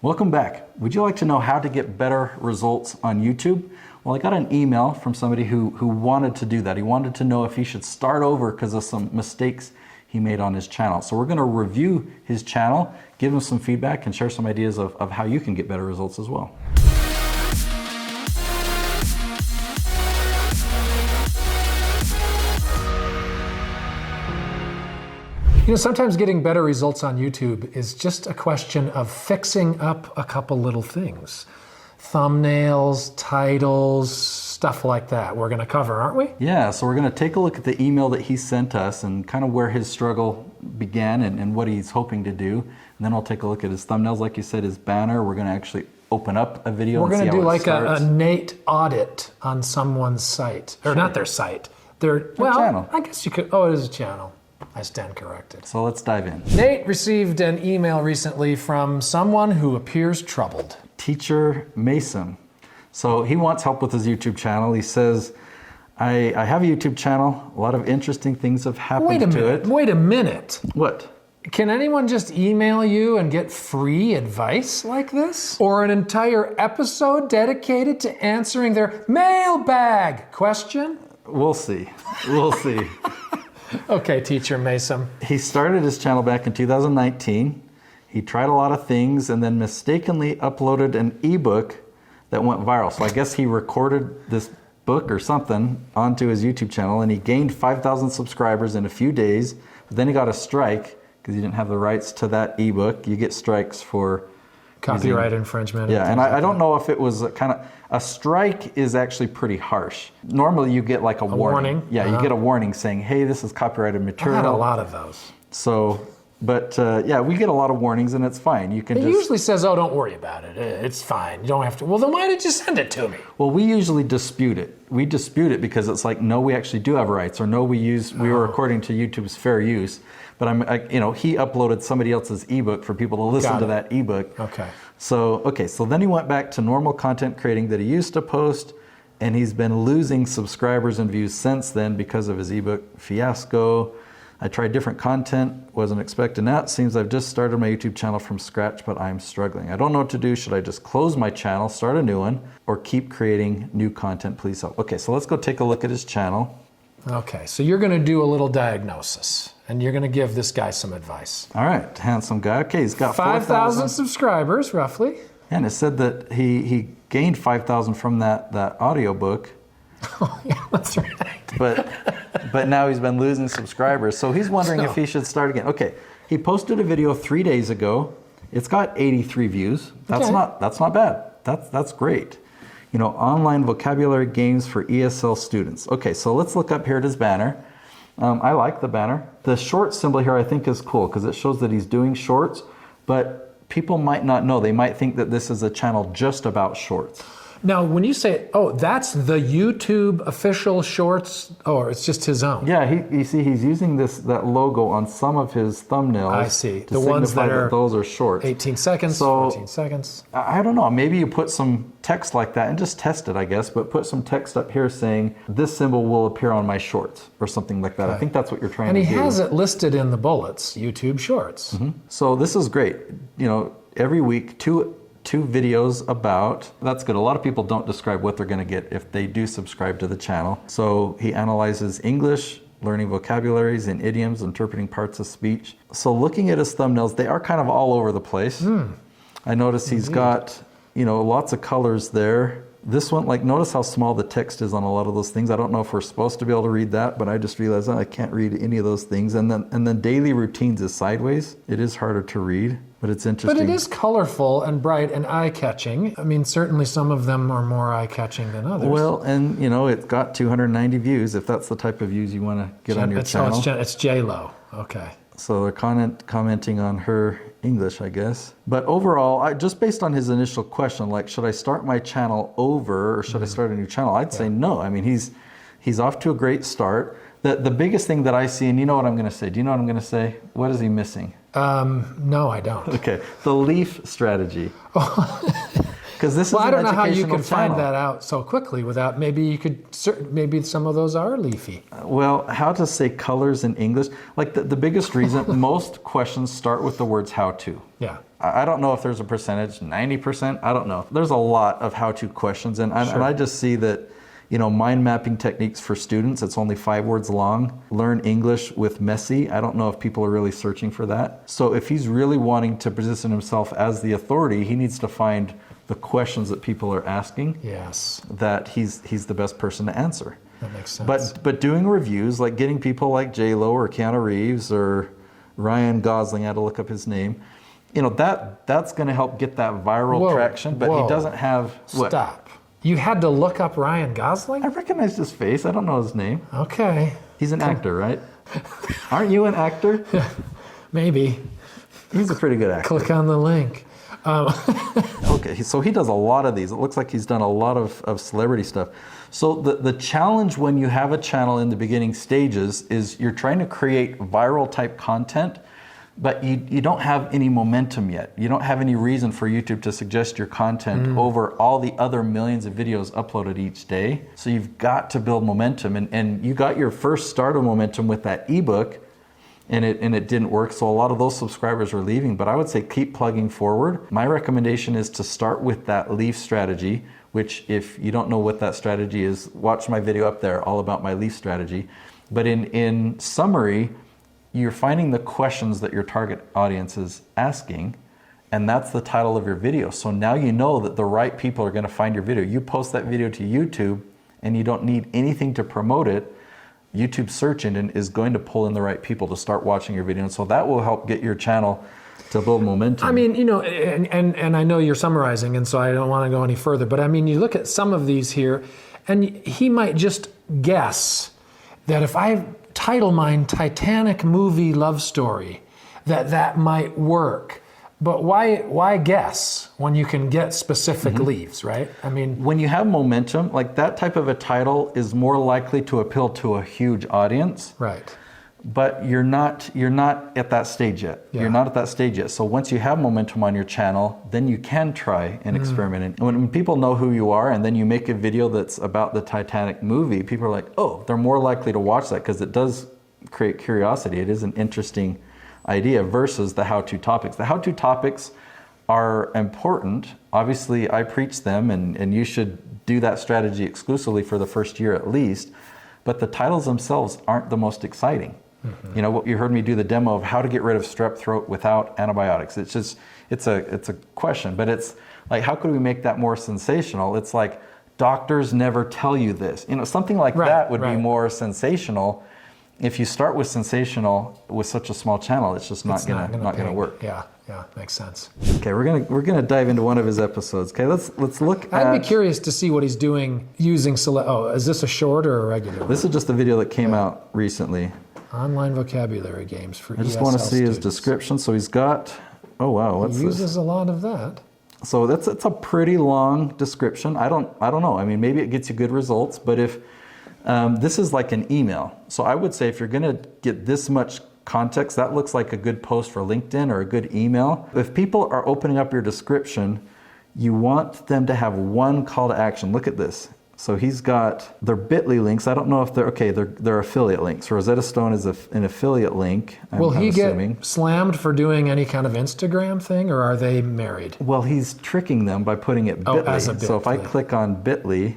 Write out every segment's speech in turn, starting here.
Welcome back. Would you like to know how to get better results on YouTube? Well, I got an email from somebody who wanted to do that. He wanted to know if he should start over because of some mistakes he made on his channel. So we're going to review his channel, give him some feedback, and share some ideas of how you can get better results as well. You know, sometimes getting better results on YouTube is just a question of fixing up a couple little things. Thumbnails, titles, stuff like that we're going to cover, aren't we? Yeah, so we're going to take a look at the email that he sent us and kind of where his struggle began and what he's hoping to do. And then we'll take a look at his thumbnails, like you said, his banner. We're going to actually open up a video and see how it starts. We're going to do like a Nate audit on someone's site. Or not their site. Their channel. I guess you could, oh, it is a channel. I stand corrected. So let's dive in. Nate received an email recently from someone who appears troubled. Teacher Mason. So he wants help with his YouTube channel. He says, I have a YouTube channel. A lot of interesting things have happened to it. Wait a minute. What? Can anyone just email you and get free advice like this? Or an entire episode dedicated to answering their mailbag question? We'll see. We'll see. Okay, Teacher Mason. He started his channel back in 2019. He tried a lot of things and then mistakenly uploaded an ebook that went viral. So I guess he recorded this book or something onto his YouTube channel and he gained 5,000 subscribers in a few days. But then he got a strike because he didn't have the rights to that ebook. You get strikes for copyright infringement. Yeah, and I don't know if it was a strike is actually pretty harsh. Normally you get like a warning. Yeah, you get a warning saying, hey, this is copyrighted material. I had a lot of those. So, but yeah, we get a lot of warnings and it's fine. You can It usually says, oh, don't worry about it. It's fine. You don't have to. Well, then why did you send it to me? Well, we usually dispute it. We dispute it because it's like, no, we actually do have rights, or no, we were according to YouTube's fair use. But he uploaded somebody else's ebook for people to listen to that ebook. Okay. So then he went back to normal content creating that he used to post, and he's been losing subscribers and views since then because of his ebook fiasco. I tried different content, wasn't expecting that. Seems I've just started my YouTube channel from scratch, but I'm struggling. I don't know what to do. Should I just close my channel, start a new one, or keep creating new content? Please help. Okay, so let's go take a look at his channel. Okay, so you're going to do a little diagnosis, and you're going to give this guy some advice. All right, handsome guy. Okay, he's got 5,000 subscribers, roughly. And it said that he gained 5,000 from that audio book. Oh, yeah, that's right. But now he's been losing subscribers. So he's wondering if he should start again. Okay, he posted a video 3 days ago. It's got 83 views. That's not bad. That's great. You know, online vocabulary games for ESL students. Okay, so let's look up here at his banner. I like the banner. The short symbol here I think is cool because it shows that he's doing shorts, but people might not know. They might think that this is a channel just about shorts. Now, when you say, oh, that's the YouTube official shorts, or it's just his own? Yeah, you see he's using that logo on some of his thumbnails. I see. To the ones that are those are shorts. 18 seconds, so, 14 seconds. I don't know. Maybe you put some text like that and just test it, I guess, but put some text up here saying this symbol will appear on my shorts or something like that. Okay. I think that's what you're trying to do. And he has it listed in the bullets, YouTube Shorts. Mm-hmm. So this is great. You know, every week, two videos about, that's good. A lot of people don't describe what they're going to get if they do subscribe to the channel. So he analyzes English, learning vocabularies and idioms, interpreting parts of speech. So looking at his thumbnails, they are kind of all over the place. I notice he's got, you know, lots of colors there. This one, like, notice how small the text is on a lot of those things. I don't know if we're supposed to be able to read that, but I just realized that I can't read any of those things. And then daily routines is sideways. It is harder to read, but it's interesting. But it is colorful and bright and eye-catching. I mean, certainly some of them are more eye-catching than others. Well, and, you know, it's got 290 views, if that's the type of views you want to get on your channel. It's J-Lo. Okay. So they're commenting on her English, I guess. But overall, just based on his initial question, like, should I start my channel over or should I start a new channel? I'd say no. I mean, he's off to a great start. The biggest thing that I see, and you know what I'm going to say. Do you know what I'm going to say? What is he missing? No, I don't. Okay, the leaf strategy. Because this is I don't know how you can find that out so quickly without, maybe some of those are leafy. Well, how to say colors in English. Like the biggest reason, most questions start with the words how to. Yeah. I don't know if there's a percentage, 90%, I don't know. There's a lot of how-to questions, and I just see that, you know, mind mapping techniques for students, it's only 5 words long. Learn English with Messi. I don't know if people are really searching for that. So if he's really wanting to position himself as the authority, he needs to find the questions that people are asking. Yes. That he's the best person to answer. That makes sense. But doing reviews, like getting people like J-Lo or Keanu Reeves or Ryan Gosling, I had to look up his name. You know, that's going to help get that viral traction, but he doesn't have... Stop. You had to look up Ryan Gosling? I recognized his face. I don't know his name. Okay. He's an actor, right? Aren't you an actor? Maybe. He's a pretty good actor. Click on the link. Okay, so he does a lot of these. It looks like he's done a lot of celebrity stuff. So the challenge when you have a channel in the beginning stages is you're trying to create viral type content, but you don't have any momentum yet. You don't have any reason for YouTube to suggest your content over all the other millions of videos uploaded each day. So you've got to build momentum, and you got your first start of momentum with that ebook, and it didn't work. So a lot of those subscribers are leaving, but I would say keep plugging forward. My recommendation is to start with that leaf strategy, which if you don't know what that strategy is, watch my video up there all about my leaf strategy. But in summary, you're finding the questions that your target audience is asking, and that's the title of your video. So now you know that the right people are going to find your video. You post that video to YouTube and you don't need anything to promote it. YouTube's search engine is going to pull in the right people to start watching your video. And so that will help get your channel to build momentum. I mean, you know, and I know you're summarizing, and so I don't want to go any further, but I mean, you look at some of these here, and he might just guess that if I title mine Titanic movie love story, that might work. But why guess when you can get specific leaves, right? I mean, when you have momentum, like that type of a title is more likely to appeal to a huge audience. Right. But you're not at that stage yet. Yeah. You're not at that stage yet. So once you have momentum on your channel, then you can try and experiment. And when people know who you are, and then you make a video that's about the Titanic movie, people are like, oh, they're more likely to watch that because it does create curiosity. It is an interesting idea versus the how-to topics. The how-to topics are important. Obviously, I preach them, and you should do that strategy exclusively for the first year at least. But the titles themselves aren't the most exciting. You know, you heard me do the demo of how to get rid of strep throat without antibiotics. It's just, it's a question, but it's like, how could we make that more sensational? It's like, doctors never tell you this. You know, something like that would be more sensational. If you start with sensational with such a small channel, it's just not gonna work. Yeah, makes sense. Okay, we're gonna dive into one of his episodes. Okay, let's look at. I'd be curious to see what he's doing using is this a short or a regular? This is just a video that came out recently. Online vocabulary games for I just want to see his description. So he's got, oh wow, what's this? He uses a lot of that. So it's a pretty long description. I don't know. I mean, maybe it gets you good results, but if this is like an email. So I would say if you're going to get this much context, that looks like a good post for LinkedIn or a good email. If people are opening up your description, you want them to have one call to action. Look at this. So he's got their bit.ly links. I don't know if they're affiliate links. Rosetta Stone is an affiliate link. Will he get slammed for doing any kind of Instagram thing, or are they married? Well, he's tricking them by putting it bit.ly. As a bit.ly. So if I click on bit.ly,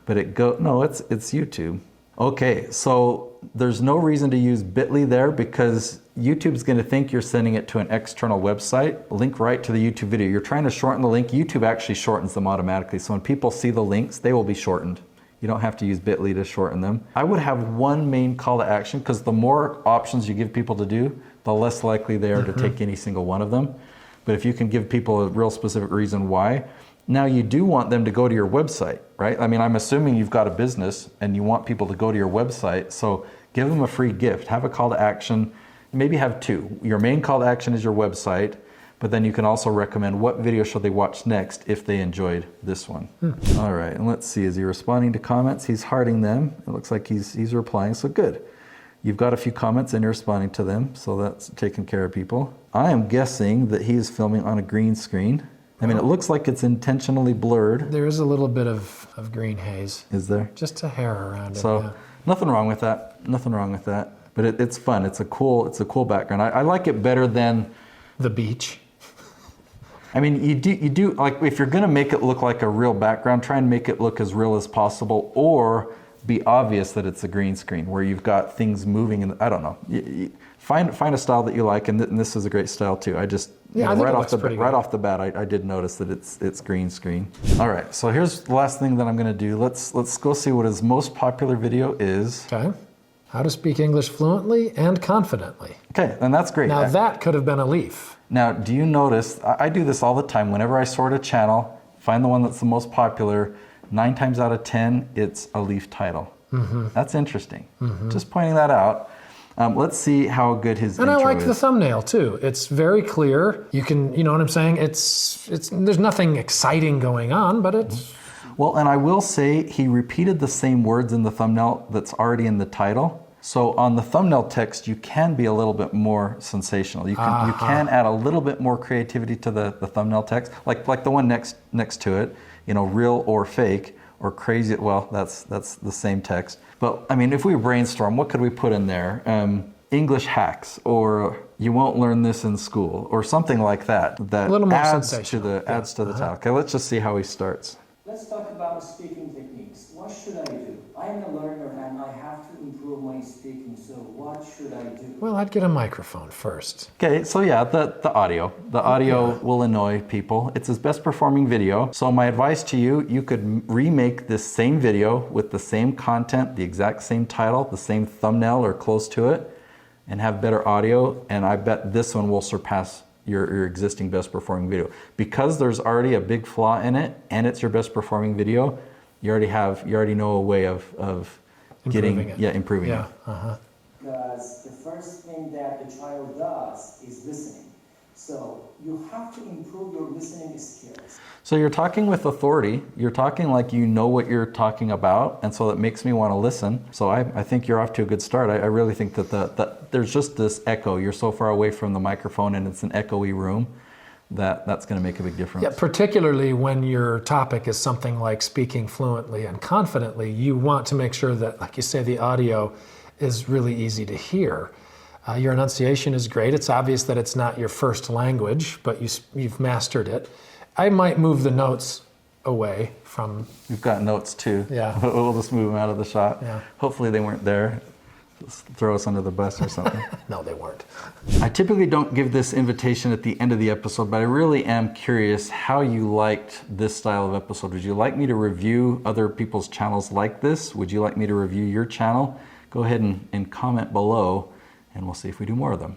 but it's YouTube. Okay, so there's no reason to use bit.ly there because YouTube's going to think you're sending it to an external website. Link right to the YouTube video. You're trying to shorten the link. YouTube actually shortens them automatically. So when people see the links, they will be shortened. You don't have to use bit.ly to shorten them. I would have one main call to action because the more options you give people to do, the less likely they are to take any single one of them. But if you can give people a real specific reason why, now you do want them to go to your website, right? I mean, I'm assuming you've got a business and you want people to go to your website. So give them a free gift, have a call to action, maybe have two. Your main call to action is your website, but then you can also recommend what video should they watch next if they enjoyed this one. All right, and let's see, is he responding to comments? He's hearting them. It looks like he's replying, so good. You've got a few comments and you're responding to them, so that's taking care of people. I am guessing that he is filming on a green screen. I mean, it looks like it's intentionally blurred. There is a little bit of green haze. Is there? Just a hair around it. So nothing wrong with that. Nothing wrong with that. But it's fun. It's a cool background. I like it better than the beach. I mean, you do like if you're going to make it look like a real background, try and make it look as real as possible, or be obvious that it's a green screen where you've got things moving. And I don't know. Find a style that you like, and this is a great style too. I just right off the bat, I did notice that it's green screen. All right, so here's the last thing that I'm going to do. Let's go see what his most popular video is. Okay. How to speak English fluently and confidently. Okay, and that's great. Now that could have been a leaf. Now, do you notice, I do this all the time, whenever I sort a channel, find the one that's the most popular, 9 times out of 10, it's a leaf title. That's interesting. Just pointing that out. Let's see how good his intro is. And I like the thumbnail too. It's very clear. You can, you know what I'm saying? There's nothing exciting going on, but it's... Well, and I will say he repeated the same words in the thumbnail that's already in the title. So on the thumbnail text, you can be a little bit more sensational. You can add a little bit more creativity to the thumbnail text, like the one next to it, you know, real or fake or crazy. Well, that's the same text. But I mean, if we brainstorm, what could we put in there? English hacks, or you won't learn this in school, or something like that. That a little more adds sensational. Adds to the title. Okay, let's just see how he starts. Let's talk about speaking techniques. What should I do? I'm a learner and I have to improve my speaking, so what should I do? Well, I'd get a microphone first. Okay, so yeah, the audio. The audio will annoy people. It's his best performing video. So my advice to you, you could remake this same video with the same content, the exact same title, the same thumbnail or close to it, and have better audio, and I bet this one will surpass your existing best performing video. Because there's already a big flaw in it and it's your best performing video, you already know a way of improving it. Because the first thing that the child does is listening. So you have to improve your listening skills. So you're talking with authority. You're talking like you know what you're talking about, and so that makes me want to listen. So I think you're off to a good start. I really think that there's just this echo. You're so far away from the microphone and it's an echoey room that's going to make a big difference. Yeah, particularly when your topic is something like speaking fluently and confidently, you want to make sure that, like you say, the audio is really easy to hear. Your enunciation is great. It's obvious that it's not your first language, but you've mastered it. I might move the notes away from... We've got notes too. Yeah. We'll just move them out of the shot. Yeah. Hopefully they weren't there. Just throw us under the bus or something. No, they weren't. I typically don't give this invitation at the end of the episode, but I really am curious how you liked this style of episode. Would you like me to review other people's channels like this? Would you like me to review your channel? Go ahead and comment below, and we'll see if we do more of them.